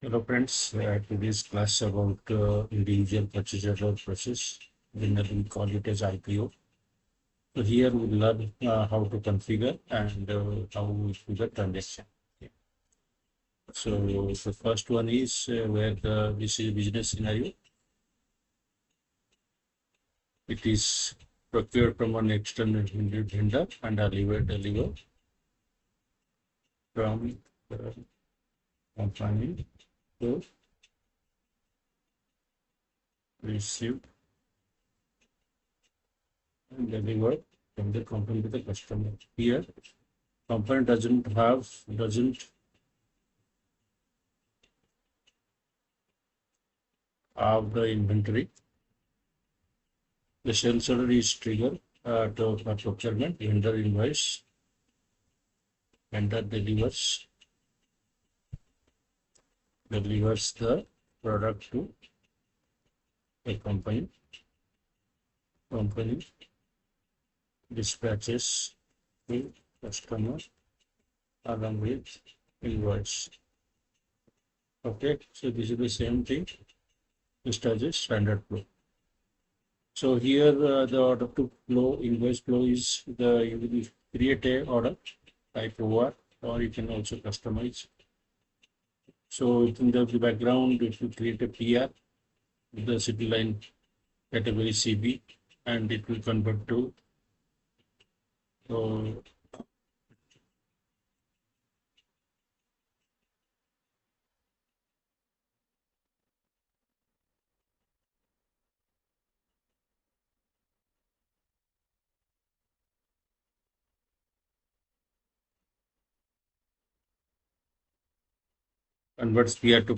Hello friends, today's class about individual purchase order process. Generally we call it as IPO. So here we learn how to configure and how we do the transaction. Okay. So the first one is where this is business scenario. It is procured from an external vendor and delivered from the company to received and delivered from the company to the customer. Here, company doesn't have the inventory. The sales order is triggered to procurement. Vendor invoice. Vendor delivers the product to a company. Company dispatches to customer along with invoice. Okay, so this is the same thing just as a standard flow. So here the order to flow, invoice flow is you will create a order type OR, or you can also customize. So in the background, if you create a PR, the city line category CB, and it will convert to converts PR to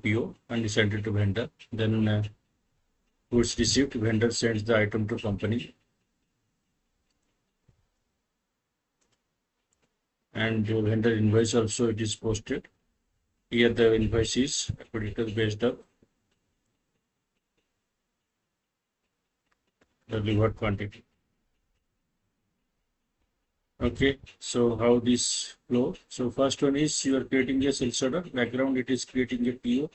PO and send it to vendor. Then goods received, vendor sends the item to company, and vendor invoice also it is posted. Here the invoice is accredited based on the delivered quantity. Okay, so how this flow? So first one is you are creating a sales order. Background it is creating a PO,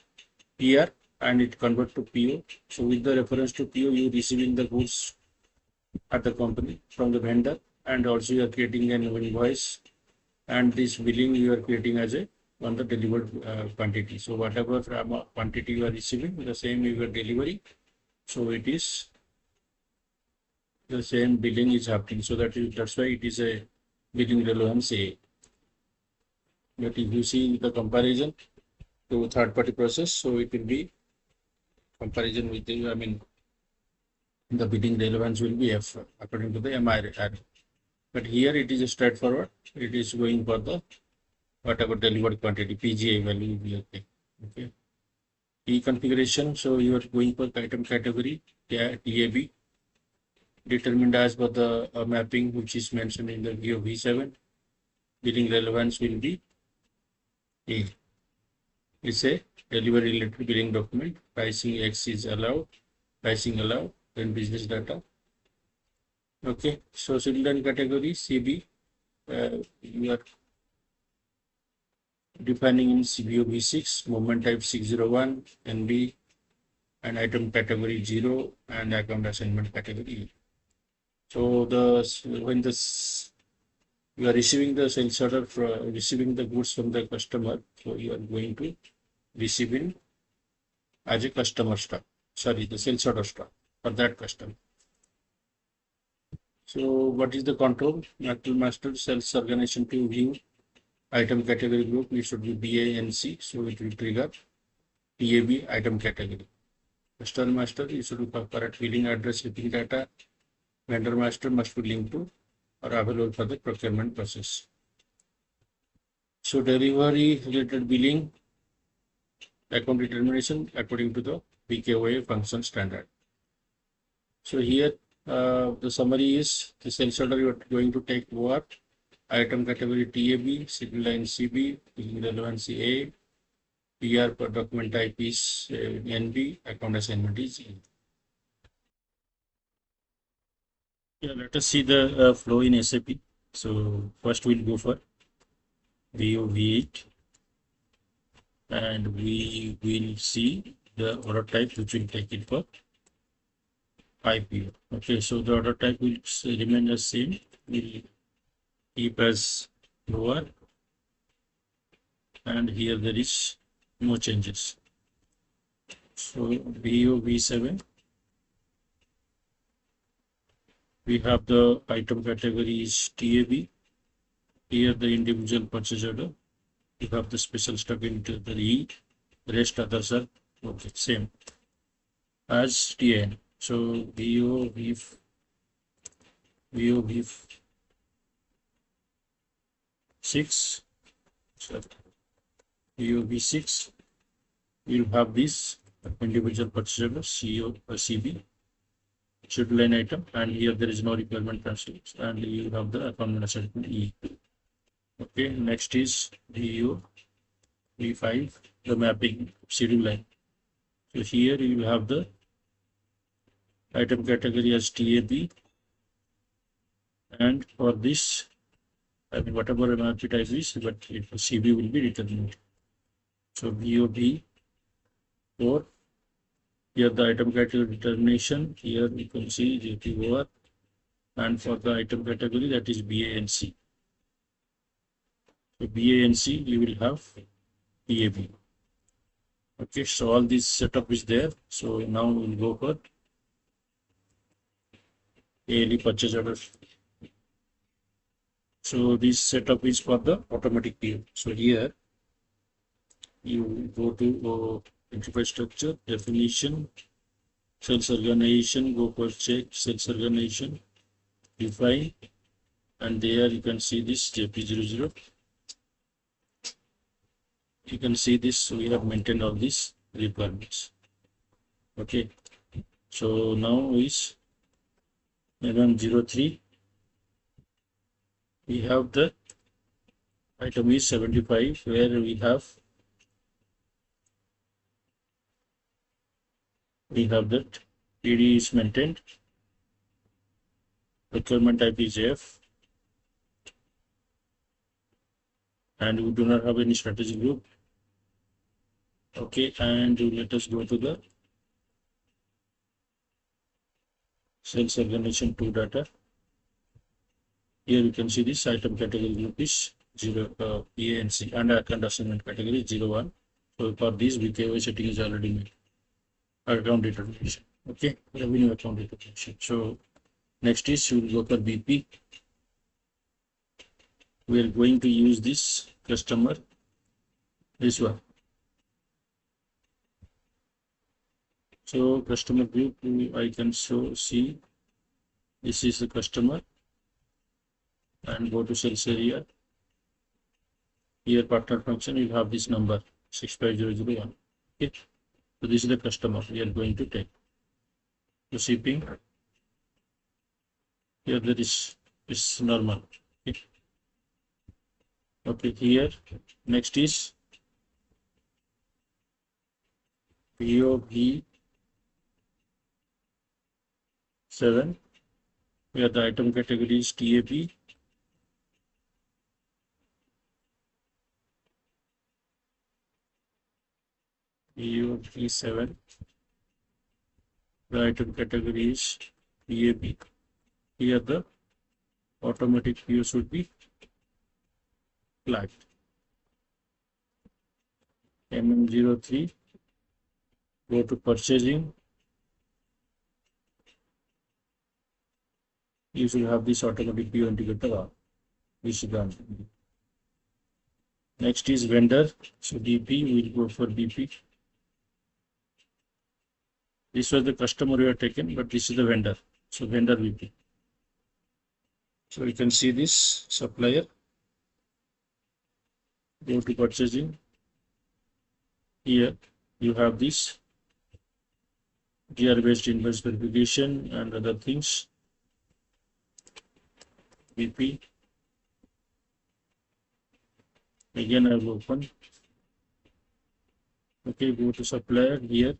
PR, and it convert to PO. So with the reference to PO, you receiving the goods at the company from the vendor, and also you are creating an invoice, and this billing you are creating as a on the delivered quantity. So whatever quantity you are receiving, the same you are delivering. So it is the same billing is happening. So that's why it is a billing relevance A. But if you see the comparison to third party process, so it will be comparison with the, the billing relevance will be F according to the MI. But here it is straightforward. It is going for the whatever delivered quantity PGI value will be okay. Okay. Key configuration. So you are going for item category TAB determined as per the mapping which is mentioned in the V7. Billing relevance will be A. It's a delivery related billing document. Pricing X is allowed. Pricing allowed. Then business data. Okay. So citizen category CB. You are defining in CBO V6, movement type 601, NB, and item category 0, and account assignment category. So when you are receiving the sales order receiving the goods from the customer, so you are going to receive in as a customer stock. Sorry, the sales order stock for that customer. So what is the control? Master sales organization to view item category group. It should be BANC, so it will trigger TAB item category. Customer master, you should be correct billing address, shipping data. Vendor master must be linked to or available for the procurement process. So delivery related billing, account determination according to the PKOA function standard. So here the summary is the sales order you are going to take what? Item category TAB, signal line CB, billing relevancy A, PR per document type is NB, account assignment is E. Yeah, let us see the flow in SAP. So first we'll go for VO V8. and we will see the order type which will take it for IPO. Okay, so the order type will remain the same. We'll keep as lower, and here there is no changes. So BO V7, we have the item category is TAB. Here the individual purchase order. You have the special stock into the E. Rest others are okay, same as TN. So BO V 6. So BO V6. You'll have this individual purchase order CO or CB. Schedule line item, and here there is no requirement transcripts, and you have the account statement E. Okay, next is DU V5, the mapping schedule line. So here you will have the item category as TAB, and for this, I mean whatever MAP type is, but CB will be determined. So BOB 4. Here the item category determination. Here you can see JPOR, and for the item category that is BANC. So BANC you will have PAB. Okay, so all this setup is there. So now we'll go for ALE purchase order. So this setup is for the automatic PO. So here you go to enterprise structure, definition, sales organization, go for check, sales organization, define, and there you can see this JP00. You can see this, so we have maintained all these requirements. Okay, so now is MM03. We have the item is 75, where we have that PD is maintained, requirement type is F, and we do not have any strategy group. Okay, and let us go to the sales organization 2 data. Here you can see this item category group is 0 PANC, and account assignment category 01. So for this BKY setting is already made. Account determination. Okay, revenue account determination. So next is you will go for BP. We are going to use this customer, this one. So customer group, I can see this is the customer, and go to sales area. Here partner function, you have this number 65001. Okay, so this is the customer we are going to take. So shipping, here there is normal. Okay. Okay, here next is POB 7, where the item category is TAB. POB 7, the item category is TAB. Here the automatic PO should be flagged. MM03, go to purchasing. You should have this automatic PO indicator on. This is done. Next is vendor. So DP, we'll go for DP. This was the customer we have taken, but this is the vendor. So vendor VP. So you can see this supplier. Go to purchasing. Here you have this GR based invoice verification and other things. VP. Again I will open. Okay, go to supplier. Here you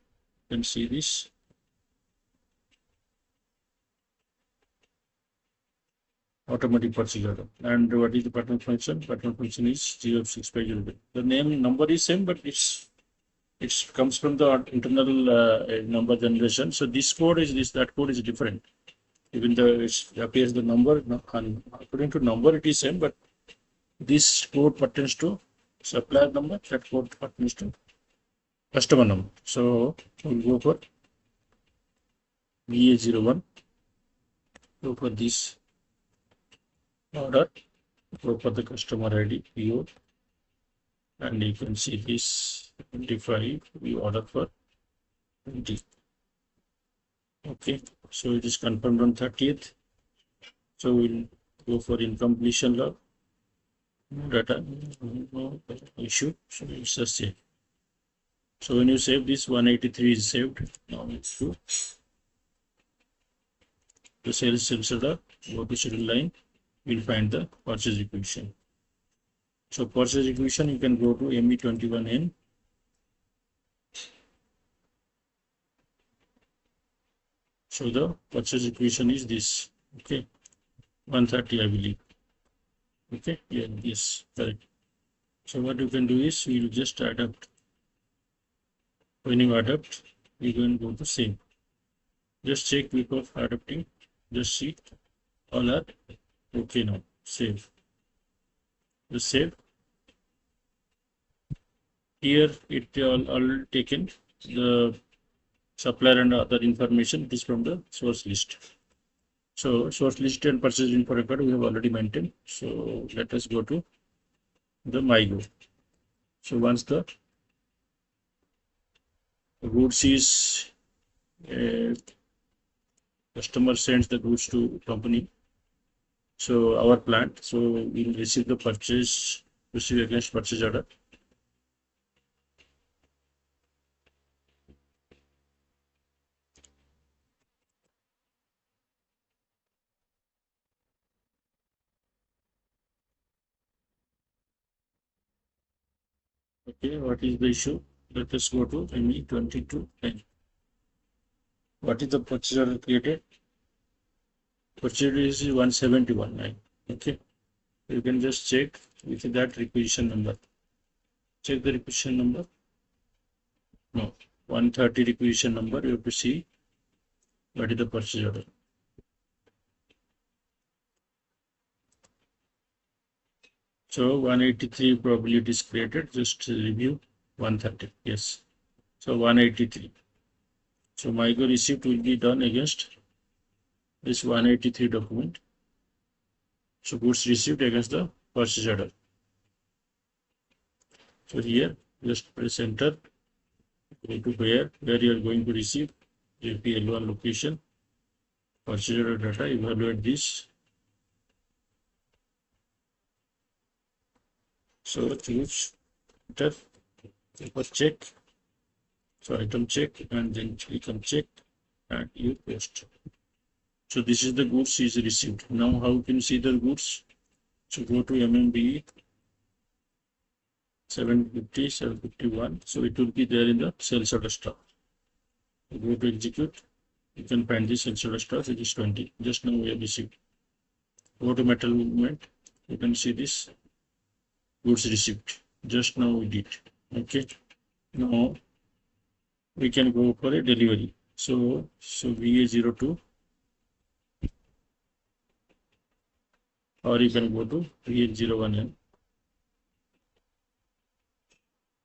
can see this. automatic purchase order. And what is the pattern function? Pattern function is 06508. The name number is same, but it comes from the internal number generation. So this code is this, that code is different. Even though it appears the number, and according to number it is same, but this code pertains to supplier number, that code pertains to customer number. So we'll go for VA01, go for this order, go for the customer ID, PO, and you can see this 25, we order for 20. Okay, so it is confirmed on 30th. So we'll go for incompletion log, data, no issue, so it's a save. So when you save this, 183 is saved. Now it's to the sales order, go to schedule line, we'll find the purchase requisition. So purchase requisition, you can go to ME21N. So the purchase requisition is this. Okay, 130, I believe. Okay, yeah, yes, correct. So what you can do is you will just adapt. When you adapt, you can go to save. Just check before adapting. Just see all are okay now. Save. Just save. Here it all taken the supplier and other information. It is from the source list. So source list and purchase info record we have already maintained. So let us go to the MyGo. So once the goods is customer sends the goods to company, so our plant, so we will receive the purchase, receive against purchase order. Okay, what is the issue? Let us go to ME22N. What is the purchase order created? Purchase order is 171. Okay, you can just check with that requisition number. Check the requisition number. No, 130 requisition number. You have to see what is the purchase order. So 183 probability is created. Just review 130. Yes. So 183. So MyGo receipt will be done against this 183 document. So goods received against the purchase order. So here just press enter. Go to where you are going to receive JPL1 location. Purchase order data. Evaluate this. So choose enter. First check. So item check and then click on check and you post. So this is the goods is received. Now how can you see the goods? So go to MMBE 750, 751. So it will be there in the sales order stock. Go to execute. You can find the sales order stock. It is 20. Just now we have received. Go to metal movement. You can see this goods received. Just now we did. Okay. Now we can go for a delivery. So VA02, or you can go to VA01N.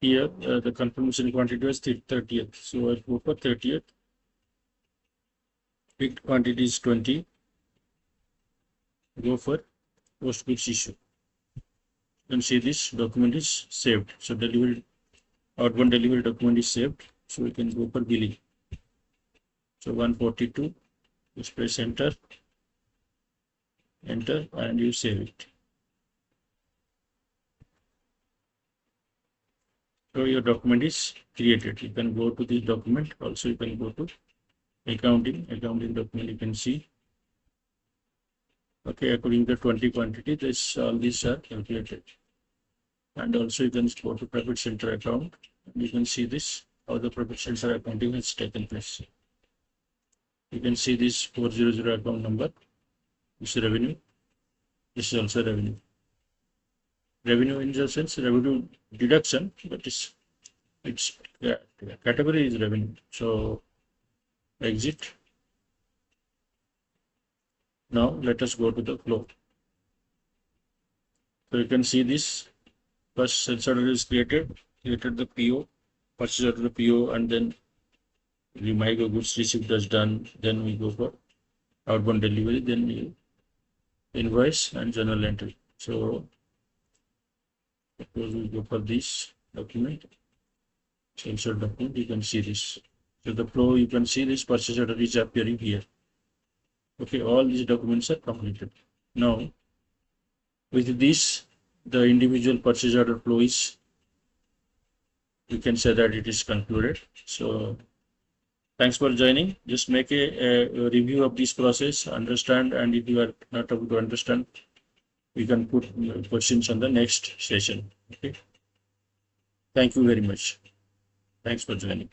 Here the confirmation quantity was 30th. So I'll go for 30th. Picked quantity is 20. Go for post goods issue. You can see this document is saved. So delivery outbound delivery document is saved. So we can go for billing. So 142, just press enter, and you save it. So your document is created. You can go to this document. Also you can go to accounting document. You can see. Okay, according to the 20 quantity, this all these are calculated. And also you can go to profit center account. And you can see this, how the profit center accounting has taken place. You can see this 400 account number, this revenue. This is also revenue. Revenue in the sense revenue deduction, but its category is revenue. So exit. Now let us go to the flow. So you can see this first sales order is created the PO, purchase order PO, and then we might go goods received as done. Then we go for outbound delivery, then we invoice and journal entry. So suppose we go for this document, sales order document, you can see this. So the flow, you can see this purchase order is appearing here. Okay, all these documents are completed. Now, with this, the individual purchase order flow is, you can say that it is concluded. So, thanks for joining. Just make a review of this process, understand, and if you are not able to understand, we can put questions on the next session. Okay. Thank you very much. Thanks for joining.